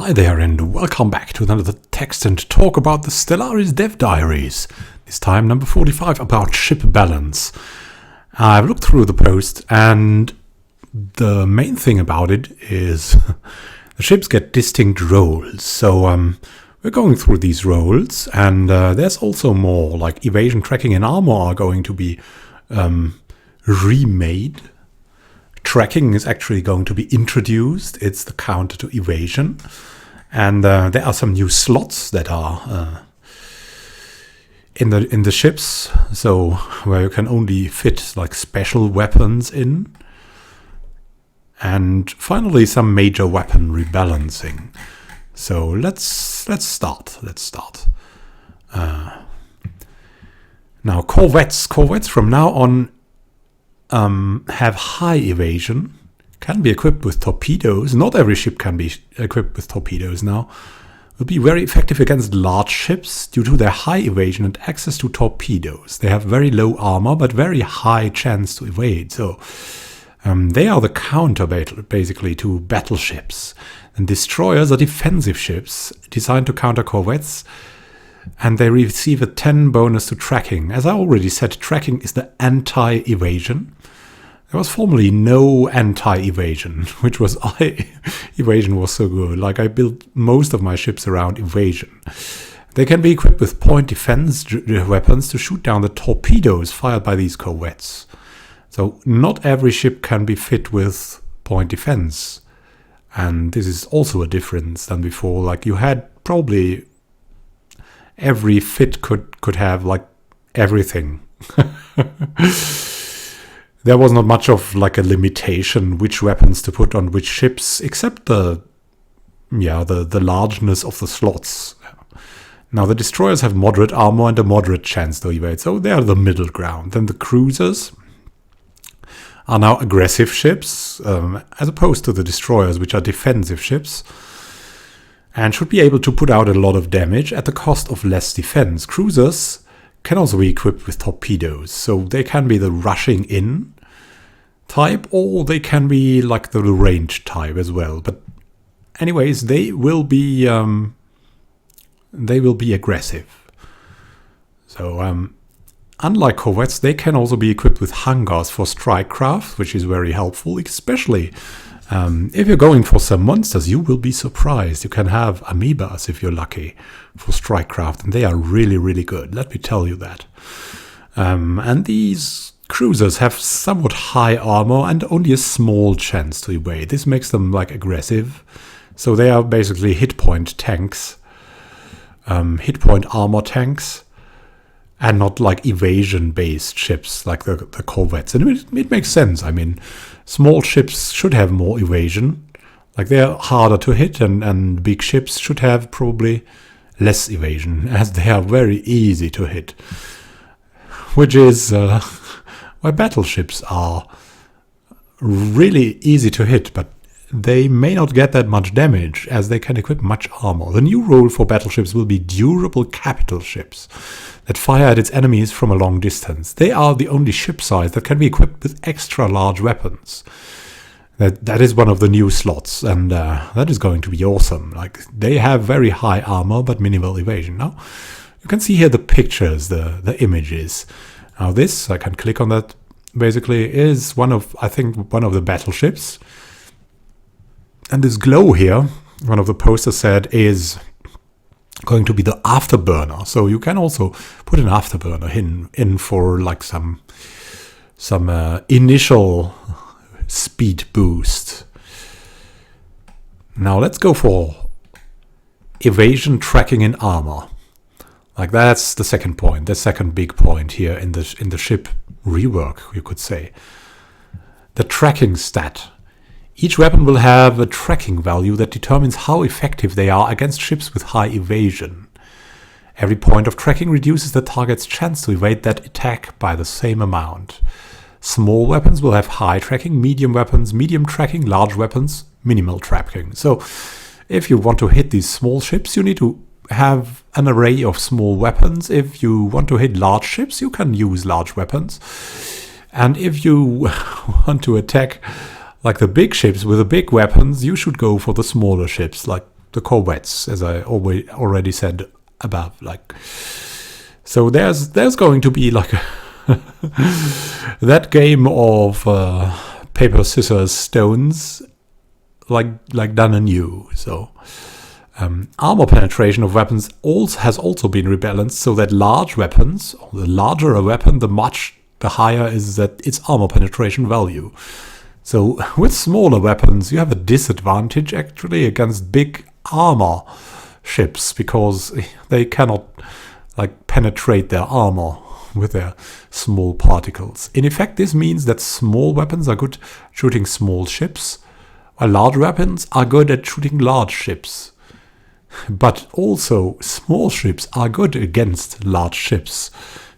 Hi there and welcome back to another text and talk about the Stellaris Dev Diaries. This time number 45 about ship balance. I've looked through the post and the main thing about it is the ships get distinct roles. So we're going through these roles and there's also more like evasion, tracking and armor are going to be remade. Tracking is actually going to be introduced. It's the counter to evasion. And there are some new slots that are in the ships, so where you can only fit like special weapons in. And finally some major weapon rebalancing. So let's start. Now corvettes from now on have high evasion, can be equipped with torpedoes. Not every ship can be equipped with torpedoes now. Will be very effective against large ships due to their high evasion and access to torpedoes. They have very low armor but very high chance to evade. So they are the counter basically to battleships. And destroyers are defensive ships designed to counter corvettes. And they receive a 10 bonus to tracking. As I already said, tracking is the anti-evasion. There was formerly no anti-evasion, which was evasion was so good. Like I built most of my ships around evasion. They can be equipped with point defense weapons to shoot down the torpedoes fired by these corvettes. So not every ship can be fit with point defense. And this is also a difference than before. Like you had probably every fit could have like everything. There was not much of like a limitation which weapons to put on which ships, except the largeness of the slots. Now the destroyers have moderate armor and a moderate chance to evade, so they are the middle ground. Then the cruisers are now aggressive ships, as opposed to the destroyers, which are defensive ships, and should be able to put out a lot of damage at the cost of less defense. Cruisers can also be equipped with torpedoes, so they can be the rushing in type, or they can be like the range type as well. But anyways, they will be aggressive. So unlike corvettes, they can also be equipped with hangars for strike craft, which is very helpful, especially if you're going for some monsters. You will be surprised. You can have amoebas if you're lucky for strike craft, and they are really, really good. Let me tell you that. And these cruisers have somewhat high armor and only a small chance to evade. This makes them like aggressive. So they are basically hit point tanks, hit point armor tanks, and not like evasion-based ships like the corvettes. And it makes sense. I mean, small ships should have more evasion. Like they're harder to hit, and big ships should have probably less evasion, as they are very easy to hit. Which is why battleships are really easy to hit, but they may not get that much damage as they can equip much armor. The new role for battleships will be durable capital ships that fire at its enemies from a long distance. They are the only ship size that can be equipped with extra large weapons. That is one of the new slots, and that is going to be awesome. Like they have very high armor but minimal evasion. Now you can see here the pictures, the images. Now this, I can click on that, basically is I think one of the battleships. And this glow here, one of the posters said, is going to be the afterburner. So you can also put an afterburner in for like some initial speed boost. Now let's go for evasion, tracking, and armor. Like that's the second point, the second big point here in the ship rework, you could say. The tracking stat. Each weapon will have a tracking value that determines how effective they are against ships with high evasion. Every point of tracking reduces the target's chance to evade that attack by the same amount. Small weapons will have high tracking, medium weapons, medium tracking, large weapons, minimal tracking. So if you want to hit these small ships, you need to have an array of small weapons. If you want to hit large ships, you can use large weapons. And if you want to attack like the big ships with the big weapons, you should go for the smaller ships, like the corvettes, as I already said above. Like, so there's going to be like that game of paper, scissors, stones, like done anew. So armor penetration of weapons has also been rebalanced, so that large weapons, the larger a weapon, the higher is that its armor penetration value. So with smaller weapons, you have a disadvantage actually against big armor ships, because they cannot like penetrate their armor with their small particles. In effect, this means that small weapons are good shooting small ships, while large weapons are good at shooting large ships. But also, small ships are good against large ships,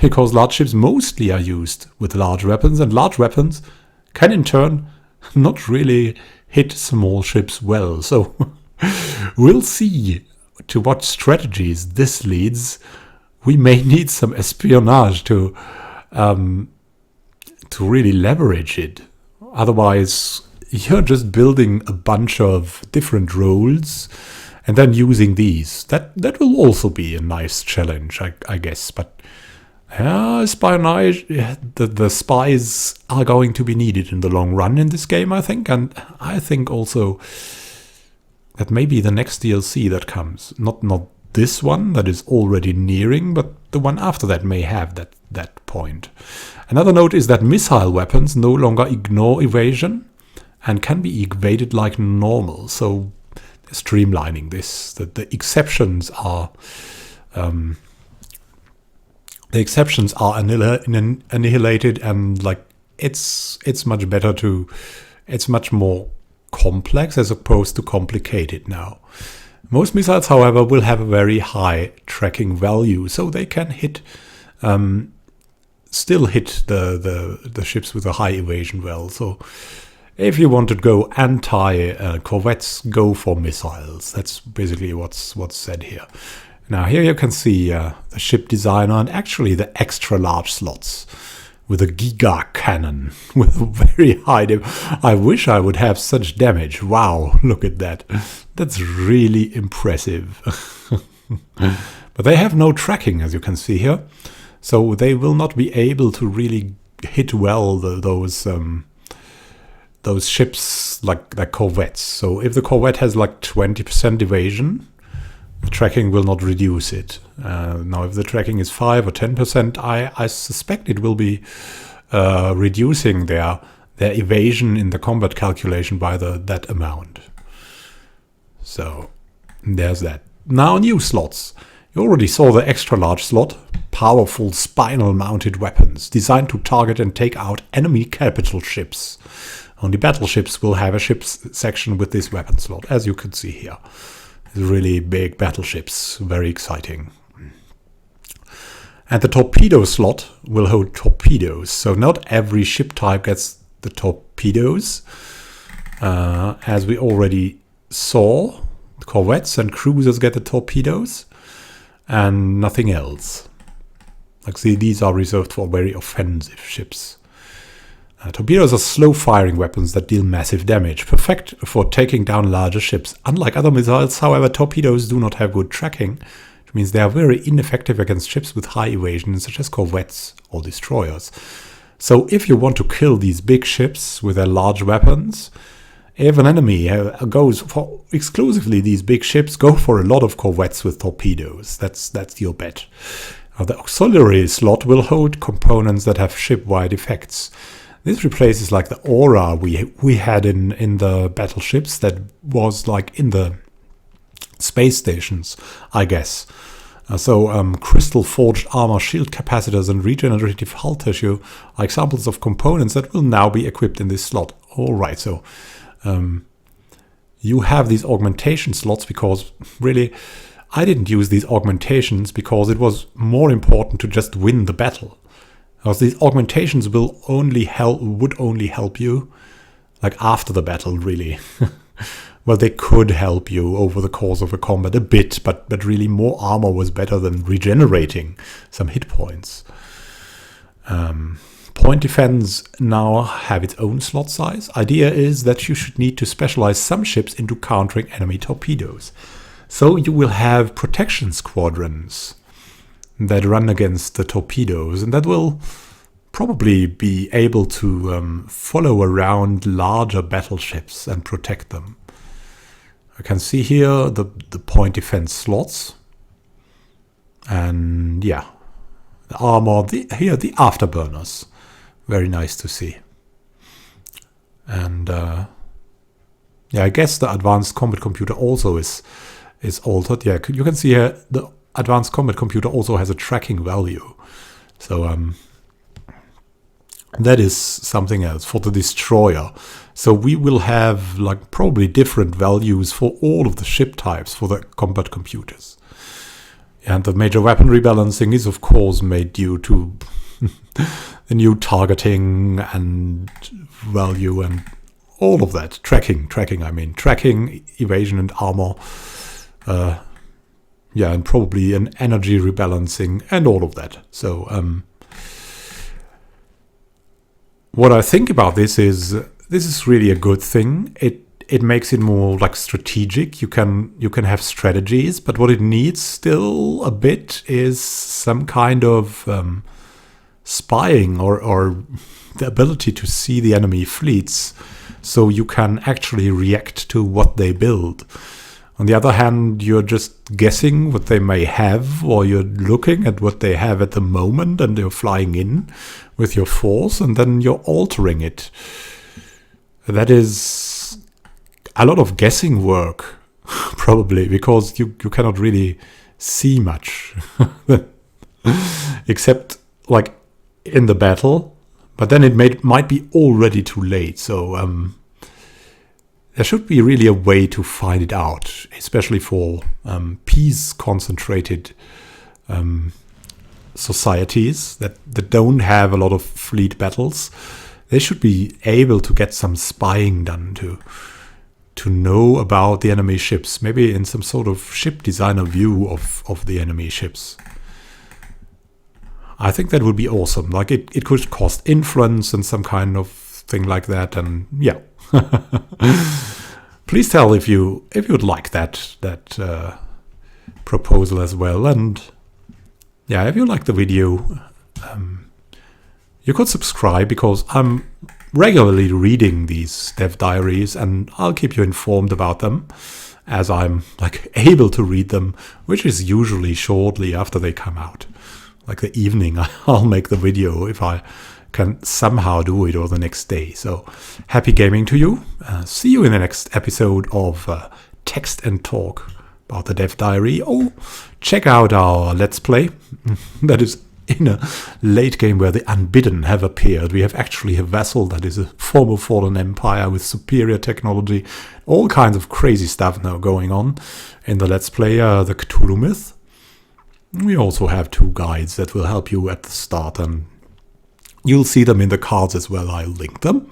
because large ships mostly are used with large weapons, and large weapons can in turn not really hit small ships well. So we'll see to what strategies this leads. We may need some espionage to really leverage it. Otherwise, you're just building a bunch of different roles and then using these. That will also be a nice challenge, I guess. But espionage, the spies are going to be needed in the long run in this game, I think. And I think also that maybe the next DLC that comes, not this one that is already nearing, but the one after that may have that point. Another note is that missile weapons no longer ignore evasion and can be evaded like normal. So they're streamlining this. That the exceptions are annihilated, and like it's much better to. It's much more complex as opposed to complicated now. Most missiles, however, will have a very high tracking value, so they can still hit the ships with a high evasion well. So if you want to go anti-corvettes, go for missiles. That's basically what's said here. Now here you can see the ship designer and actually the extra large slots with a giga cannon with a very high I wish I would have such damage. Wow, look at that. That's really impressive. But they have no tracking, as you can see here. So they will not be able to really hit well those ships like corvettes. So if the corvette has like 20% evasion, the tracking will not reduce it. Now, if the tracking is 5 or 10%, I suspect it will be reducing their evasion in the combat calculation by that amount. So there's that. Now, new slots. You already saw the extra large slot. Powerful spinal mounted weapons designed to target and take out enemy capital ships. Only battleships will have a ships section with this weapon slot, as you can see here. Really big battleships, very exciting. And the torpedo slot will hold torpedoes. So not every ship type gets the torpedoes. As we already saw, the corvettes and cruisers get the torpedoes and nothing else. Like, see, these are reserved for very offensive ships. Torpedoes are slow-firing weapons that deal massive damage, perfect for taking down larger ships. Unlike other missiles, however, torpedoes do not have good tracking, which means they are very ineffective against ships with high evasion, such as corvettes or destroyers. So if you want to kill these big ships with their large weapons, if an enemy goes for exclusively these big ships, go for a lot of corvettes with torpedoes. That's your bet. The auxiliary slot will hold components that have ship-wide effects. This replaces like the aura we had in the battleships that was like in the space stations, I guess. Crystal forged armor, shield capacitors, and regenerative hull tissue are examples of components that will now be equipped in this slot. Alright, so you have these augmentation slots because really I didn't use these augmentations because it was more important to just win the battle. Because these augmentations would only help you like after the battle, really. Well, they could help you over the course of a combat a bit, but really more armor was better than regenerating some hit points. Point defense now have its own slot size. Idea is that you should need to specialize some ships into countering enemy torpedoes. So you will have protection squadrons that run against the torpedoes, and that will probably be able to follow around larger battleships and protect them. I can see here the point defense slots. And yeah, the armor, here the afterburners. Very nice to see. And yeah, I guess the advanced combat computer also is altered. Yeah, you can see here the advanced combat computer also has a tracking value. So that is something else for the destroyer. So we will have like probably different values for all of the ship types for the combat computers. And the major weapon rebalancing is of course made due to the new targeting and value and all of that. Tracking, evasion and armor. Yeah, and probably an energy rebalancing and all of that. So what I think about this is really a good thing. It makes it more like strategic. You can have strategies, but what it needs still a bit is some kind of spying or the ability to see the enemy fleets, so you can actually react to what they build. On the other hand, you're just guessing what they may have, or you're looking at what they have at the moment and you're flying in with your force and then you're altering it. That is a lot of guessing work, probably, because you cannot really see much except like in the battle, but then it might be already too late. So there should be really a way to find it out, especially for peace concentrated societies that don't have a lot of fleet battles. They should be able to get some spying done to know about the enemy ships, maybe in some sort of ship designer view of the enemy ships. I think that would be awesome. Like it could cost influence and some kind of thing like that. And yeah, please tell if you would like that proposal as well. And yeah, if you like the video, you could subscribe, because I'm regularly reading these dev diaries and I'll keep you informed about them as I'm like able to read them, which is usually shortly after they come out. Like the evening, I'll make the video if I can somehow do it, or the next day. So happy gaming to you. See you in the next episode of Text and Talk about the dev diary. Or check out our Let's Play. That is in a late game where the Unbidden have appeared. We have actually a vessel that is a former fallen empire with superior technology. All kinds of crazy stuff now going on in the Let's Play, the Cthulhu Myth. We also have 2 guides that will help you at the start, and you'll see them in the cards as well. I'll link them.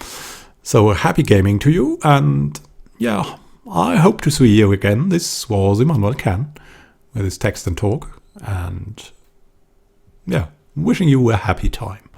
So happy gaming to you, and yeah, I hope to see you again. This was Immanuel with his Text and Talk, and yeah, wishing you a happy time.